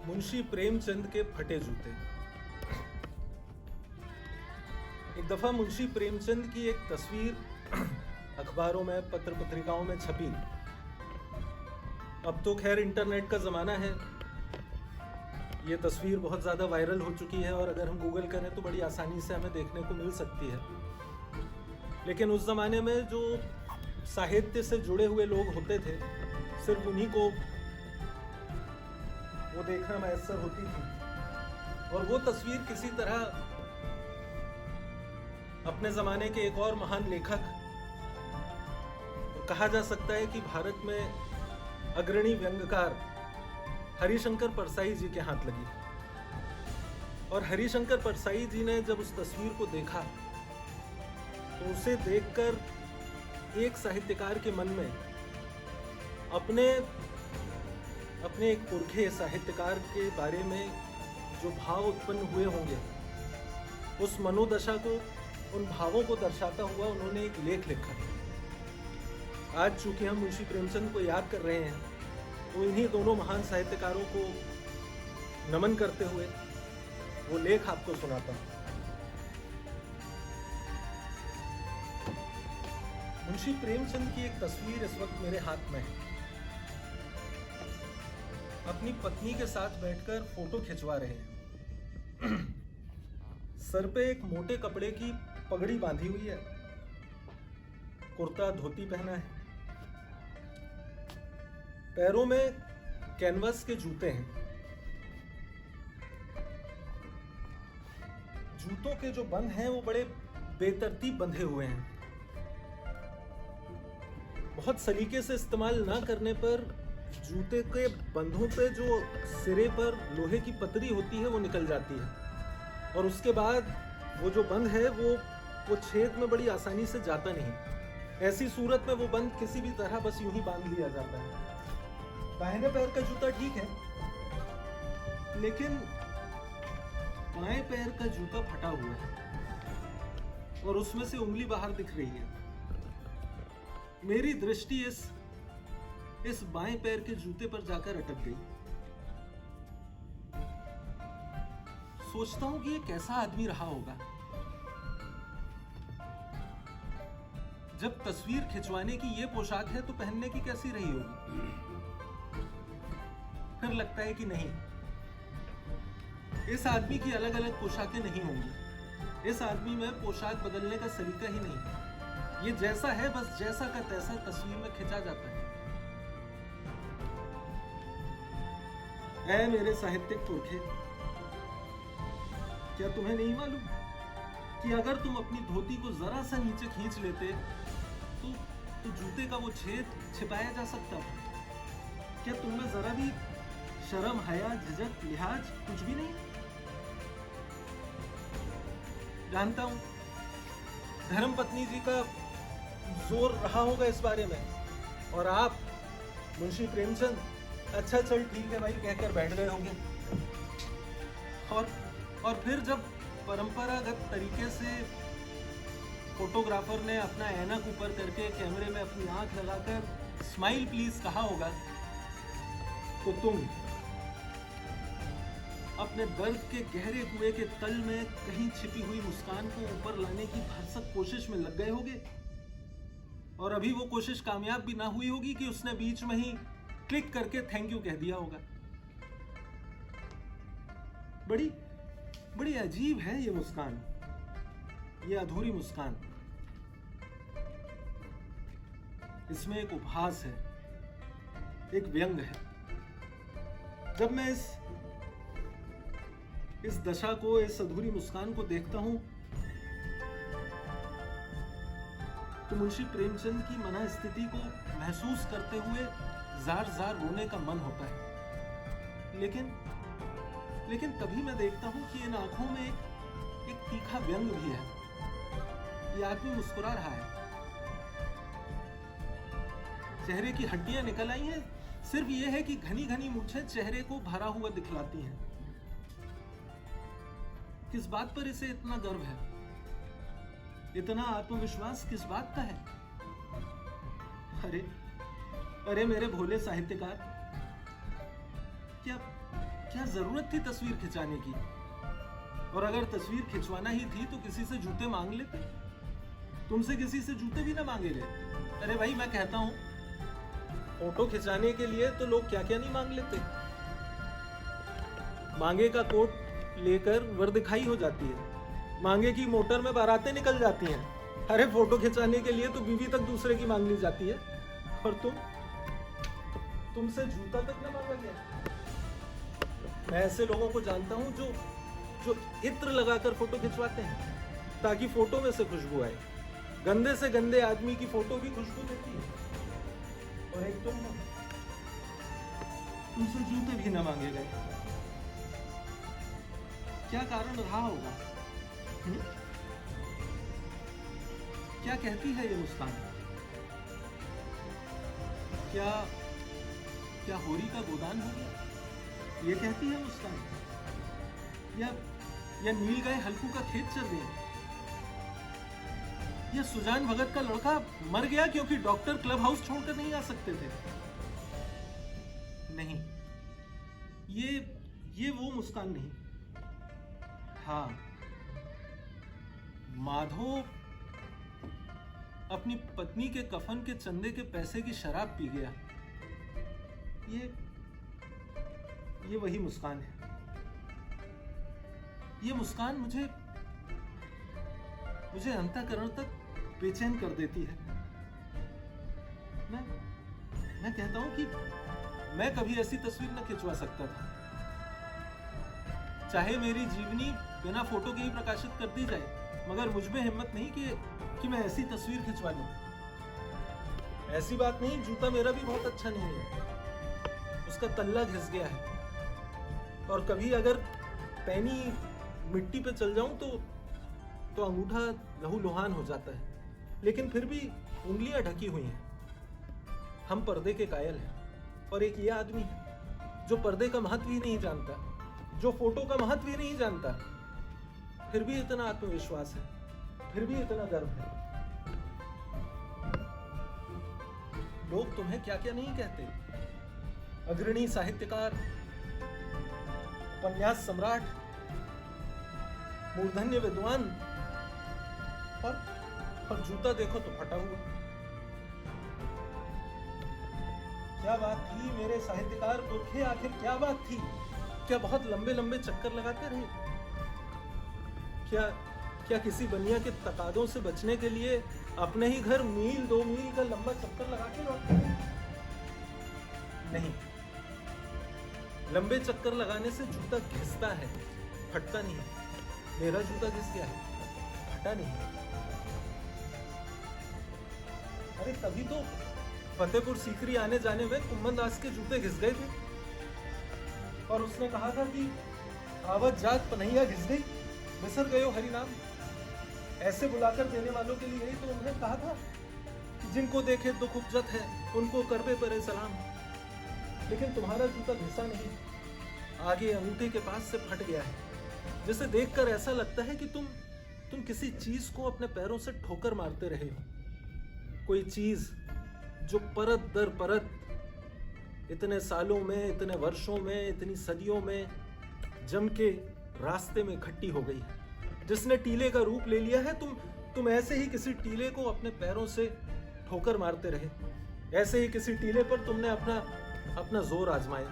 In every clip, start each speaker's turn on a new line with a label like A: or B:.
A: मुंशी प्रेमचंद के फटे जूते। एक दफा मुंशी प्रेमचंद की एक तस्वीर अखबारों में, पत्र पत्रिकाओं में छपी। अब तो खैर इंटरनेट का ज़माना है, ये तस्वीर बहुत ज़्यादा वायरल हो चुकी है और अगर हम गूगल करें तो बड़ी आसानी से हमें देखने को मिल सकती है। लेकिन उस ज़माने में जो साहित्य से जुड़े हुए लोग होते थे, सिर्फ उन्हीं को वो देखना मैसर होती थी। और वो तस्वीर किसी तरह अपने ज़माने के एक और महान लेखक, कहा जा सकता है कि भारत में अग्रणी व्यंग्यकार हरिशंकर परसाई जी के हाथ लगी। और हरिशंकर परसाई जी ने जब उस तस्वीर को देखा तो उसे देखकर एक साहित्यकार के मन में अपने एक पुरखे साहित्यकार के बारे में जो भाव उत्पन्न हुए होंगे, उस मनोदशा को, उन भावों को दर्शाता हुआ उन्होंने एक लेख लिखा। आज चूंकि हम मुंशी प्रेमचंद को याद कर रहे हैं तो इन्हीं दोनों महान साहित्यकारों को नमन करते हुए वो लेख आपको सुनाता हूं। मुंशी प्रेमचंद की एक तस्वीर इस वक्त मेरे हाथ में है। अपनी पत्नी के साथ बैठकर फोटो खिंचवा रहे हैं। सर पे एक मोटे कपड़े की पगड़ी बांधी हुई है, कुर्ता धोती पहना है, पैरों में कैनवस के जूते हैं। जूतों के जो बंध हैं वो बड़े बेतरतीब बंधे हुए हैं। बहुत सलीके से इस्तेमाल ना करने पर जूते के बंधों पे जो सिरे पर लोहे की पतरी होती है वो निकल जाती है और उसके बाद वो जो बंध है वो छेद में बड़ी आसानी से जाता नहीं। ऐसी सूरत में वो बंध किसी भी तरह बस यूं ही बांध लिया जाता है। दाहिने पैर का जूता ठीक है, लेकिन बाएं पैर का जूता फटा हुआ है और उसमें से उंगली बाहर दिख रही है। मेरी दृष्टि इस बाएं पैर के जूते पर जाकर अटक गई। सोचता हूं कि ये कैसा आदमी रहा होगा। जब तस्वीर खिंचवाने की ये पोशाक है तो पहनने की कैसी रही होगी। फिर लगता है कि नहीं, इस आदमी की अलग अलग पोशाकें नहीं होंगी। इस आदमी में पोशाक बदलने का सलीका ही नहीं। ये जैसा है बस जैसा का तैसा तस्वीर में खिंचा जाता है। ऐ मेरे साहित्यिक पुरखे, क्या तुम्हें नहीं मालूम कि अगर तुम अपनी धोती को जरा सा नीचे खींच लेते तो जूते का वो छेद छिपाया जा सकता था। क्या तुममें जरा भी शर्म, हया, झिझक, लिहाज कुछ भी नहीं? जानता हूं धर्मपत्नी जी का जोर रहा होगा इस बारे में और आप मुंशी प्रेमचंद अच्छा चल ठीक है भाई कहकर बैठ गए होंगे। और फिर जब परंपरागत तरीके से फोटोग्राफर ने अपना ऐनक ऊपर करके कैमरे में अपनी आंख लगाकर स्माइल प्लीज कहा होगा तो तुम अपने दर्द के गहरे कुएं के तल में कहीं छिपी हुई मुस्कान को ऊपर लाने की भरसक कोशिश में लग गए होगे। और अभी वो कोशिश कामयाब भी ना हुई होगी कि उसने बीच में ही क्लिक करके थैंक यू कह दिया होगा। बड़ी अजीब है ये मुस्कान, ये अधूरी मुस्कान। इसमें एक उपहास है, एक व्यंग है। जब मैं इस दशा को, इस अधूरी मुस्कान को देखता हूं तो मुंशी प्रेमचंद की मनःस्थिति को महसूस करते हुए जार जार रोने का मन होता है। लेकिन तभी मैं देखता हूं कि इन आंखों में एक तीखा व्यंग भी है। ये आदमी मुस्कुरा रहा है, चेहरे की हड्डियां निकल आई हैं। सिर्फ ये है कि घनी घनी मूंछें चेहरे को भरा हुआ दिखलाती हैं। किस बात पर इसे इतना गर्व है, इतना आत्मविश्वास किस बात का है? अरे मेरे भोले साहित्यकार, क्या जरूरत थी तस्वीर खिंचाने की? और अगर तस्वीर खिंचवाना ही थी तो किसी से जूते मांग लेते। तुमसे किसी से जूते भी ना मांगे गए। अरे भाई, मैं कहता हूं फोटो खिंचाने के लिए तो लोग क्या क्या नहीं मांग लेते। मांगे का कोट लेकर वर्दिखाई हो जाती है, मांगे की मोटर में बारातें निकल जाती हैं। अरे फोटो खिंचाने के लिए तो बीवी तक दूसरे की मांग ली जाती है, और तुमसे जूता तक ना मांगा गया। मैं ऐसे लोगों को जानता हूं जो इत्र लगाकर फोटो खिंचवाते हैं ताकि फोटो में से खुशबू आए। गंदे से गंदे आदमी की फोटो भी खुशबू देती है। और एक तुमसे जूते भी ना मांगे गए। क्या कारण रहा होगा? क्या कहती है ये मुस्कान? क्या होरी का गोदान हो गया? ये कहती है मुस्कान? या नील गए हल्कू का खेत चल गया? या सुजान भगत का लड़का मर गया क्योंकि डॉक्टर क्लब हाउस छोड़कर नहीं आ सकते थे? नहीं, ये वो मुस्कान नहीं। हाँ, माधो अपनी पत्नी के कफन के चंदे के पैसे की शराब पी गया। ये वही मुस्कान है। ये मुस्कान मुझे अंतःकरण तक बेचैन कर देती है। मैं कहता हूं कि मैं कभी ऐसी तस्वीर न खिंचवा सकता था। चाहे मेरी जीवनी बिना फोटो के ही प्रकाशित कर दी जाए, मगर मुझ में हिम्मत नहीं कि मैं ऐसी तस्वीर खिंचवा लूं। ऐसी बात नहीं, जूता मेरा भी बहुत अच्छा नहीं है, उसका तल्ला घिस गया है। और कभी अगर पैनी मिट्टी पे चल जाऊं तो अंगूठा लहू लुहान हो जाता है, लेकिन फिर भी उंगलियां ढकी हुई हैं। हम पर्दे के कायल हैं। और एक ये आदमी है जो पर्दे का महत्व ही नहीं जानता, जो फोटो का महत्व ही नहीं जानता, फिर भी इतना आत्मविश्वास है, फिर भी इतना गर्व है। लोग तुम्हें क्या क्या नहीं कहते। अग्रणी साहित्यकार, उपन्यास सम्राट, मूर्धन्य विद्वान, और जूता देखो तो फटा हुआ। क्या बात थी मेरे साहित्यकार पुरखे, आखिर क्या बात थी? क्या बहुत लंबे लंबे चक्कर लगाते रहे? क्या किसी बनिया के तकादों से बचने के लिए अपने ही घर मील 2 मील का लंबा चक्कर लगा के लौटते हैं? नहीं, लंबे चक्कर लगाने से जूता घिसता है, फटता नहीं। मेरा जूता घिस गया है, फटा नहीं। अरे तभी तो फतेहपुर सीकरी आने जाने में कुम्मन दास के जूते घिस गए थे, और उसने कहा था कि आवत जात पनैया घिस गई, बिसर गए हो हरि नाम। ऐसे बुलाकर देने वालों के लिए ही तो उन्होंने कहा था कि जिनको देखे दुख उपजत है उनको करबे परे सलाम। लेकिन तुम्हारा जूता घिसा नहीं, आगे अंगूठे के पास से फट गया है, जिसे देखकर ऐसा लगता है कि तुम किसी चीज को अपने पैरों से ठोकर मारते रहे हो। कोई चीज जो परत दर परत इतने सालों में, इतने वर्षों में, इतनी सदियों में जम के रास्ते में इकट्ठी हो गई, जिसने टीले का रूप ले लिया है। तुम ऐसे ही किसी टीले को अपने पैरों से ठोकर मारते रहे, ऐसे ही किसी टीले पर तुमने अपना जोर आजमाया।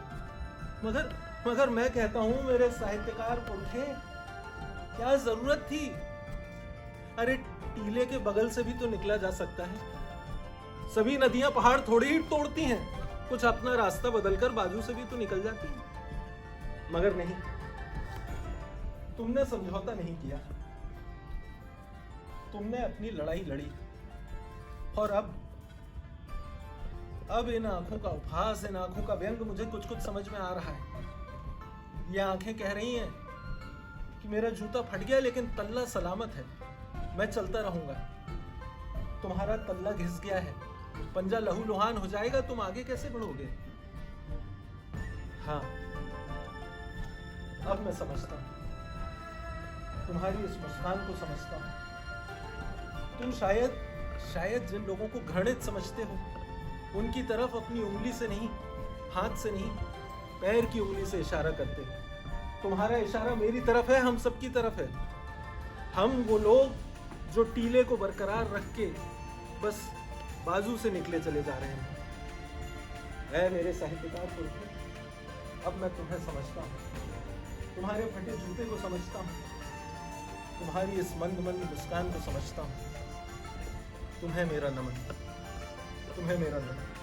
A: मगर मैं कहता हूं मेरे साहित्यकार पुरखे, क्या जरूरत थी? अरे टीले के बगल से भी तो निकला जा सकता है। सभी नदियां पहाड़ थोड़ी ही तोड़ती हैं, कुछ अपना रास्ता बदलकर बाजू से भी तो निकल जाती हैं। मगर नहीं, तुमने समझौता नहीं किया, तुमने अपनी लड़ाई लड़ी। और अब इन आंखों का उपहास, इन आंखों का व्यंग मुझे कुछ कुछ समझ में आ रहा है। ये आंखें कह रही हैं कि मेरा जूता फट गया लेकिन तल्ला सलामत है, मैं चलता रहूंगा। तुम्हारा तल्ला घिस गया है, पंजा लहू लुहान हो जाएगा, तुम आगे कैसे बढ़ोगे? हाँ, अब मैं समझता हूं, तुम्हारी इस मुस्कान को समझता हूं। तुम शायद जिन लोगों को घृणित समझते हो, उनकी तरफ अपनी उंगली से नहीं, हाथ से नहीं, पैर की उंगली से इशारा करते। तुम्हारा इशारा मेरी तरफ है, हम सबकी तरफ है। हम वो लोग जो टीले को बरकरार रख के बस बाजू से निकले चले जा रहे हैं। ऐ मेरे साहित्यकार पुरखे, अब मैं तुम्हें समझता हूँ, तुम्हारे फटे जूते को समझता हूँ, तुम्हारी इस मंद मंद मुस्कान को समझता हूँ। तुम्हें मेरा नमन, तुम्हें मेरा नमन।